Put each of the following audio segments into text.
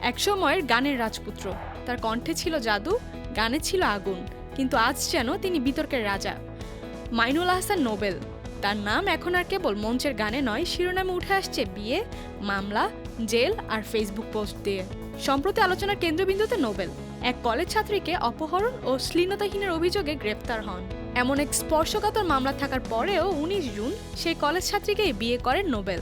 একসময়ের গানের রাজপুত্র, তার কণ্ঠে ছিল জাদু, গানে ছিল আগুন, কিন্তু আজ যেন তিনি বিতর্কের রাজা। মাইনুল আহসান নোবেল, তার নাম এখন আর কেবল মঞ্চের গানে নয়, শিরোনামে উঠে আসছে বিয়ে, মামলা, জেল আর ফেসবুক পোস্ট দিয়ে। সম্প্রতি আলোচনার কেন্দ্রবিন্দুতে নোবেল এক কলেজ ছাত্রীকে অপহরণ ও শ্লীলতাহীনের অভিযোগে গ্রেপ্তার হন। এমন এক স্পর্শকাতর মামলা থাকার পরেও 19 জুন সেই কলেজ ছাত্রীকেই বিয়ে করেন নোবেল।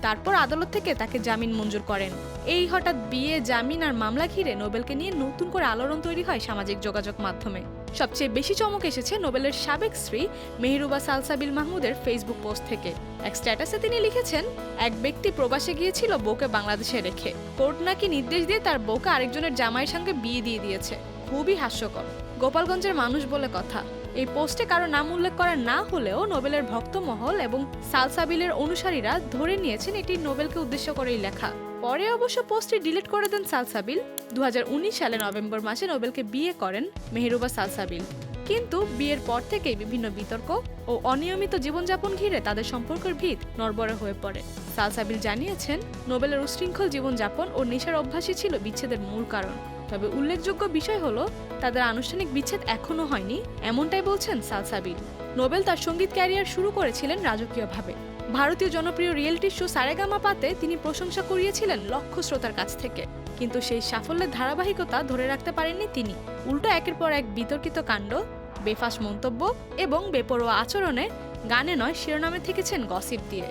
তারপর আদালত থেকে তাকে জামিন মঞ্জুর করেন। এই হঠাৎ বিয়ে, জামিন আর মামলা ঘিরে নোবেলকে নিয়ে নতুন করে আলোড়ন তৈরি হয় সামাজিক যোগাযোগ মাধ্যমে। সবচেয়ে বেশি চমক এসেছে নোবেলের সাবেক স্ত্রী মেহরুবা সালসাবিল মাহমুদের ফেসবুক পোস্ট থেকে। এক স্ট্যাটাসে তিনি লিখেছেন, এক ব্যক্তি প্রবাসে গিয়েছিল বউকে বাংলাদেশে রেখে। কোর্ট নাকি নির্দেশ দিয়ে তার বউকে আরেকজনের জামাইয়ের সঙ্গে বিয়ে দিয়ে দিয়েছে। খুবই হাস্যকর। গোপালগঞ্জের মানুষ বলে কথা। এই পোস্টে কারো নাম উল্লেখ করা না হলেও নোবেলের ভক্তমহল এবং সালসাবিলের অনুসারীরা ধরে নিয়েছেন এটি নোবেলকে উদ্দেশ্য করেই লেখা। পরে অবশ্য পোস্টটি ডিলিট করে দেন সালসাবিল। 2019 সালে নভেম্বর মাসে নোবেলকে বিয়ে করেন মেহরুবা সালসাবিল। কিন্তু বিয়ের পর থেকেই বিভিন্ন বিতর্ক ও অনিয়মিত জীবনযাপন ঘিরে তাদের সম্পর্কের ভিত নড়বড়ে হয়ে পড়ে। সালসাবিল জানিয়েছেন, নোবেলের উশৃঙ্খল জীবনযাপন ও নেশার অভ্যাসই ছিল বিচ্ছেদের মূল কারণ। তবে উল্লেখযোগ্য বিষয় হলো, তাদের আনুষ্ঠানিক বিচ্ছেদ এখনো হয়নি, এমনটাই বলছেন সালসাবিল। নোবেল তার সঙ্গীত ক্যারিয়ার শুরু করেছিলেন রাজকীয়ভাবে। ভারতীয় জনপ্রিয় রিয়েলিটি শো সারেগামাপাতে তিনি প্রশংসা কুড়িয়েছিলেন লক্ষ শ্রোতার কাছ থেকে। কিন্তু সেই সাফল্যের ধারাবাহিকতা ধরে রাখতে পারেননি তিনি। উল্টো একের পর এক বিতর্কিত কাণ্ড, বেফাঁস মন্তব্য এবং বেপরোয়া আচরণে গানে নয় শিরোনামে থেকেছেন গসিপ দিয়ে।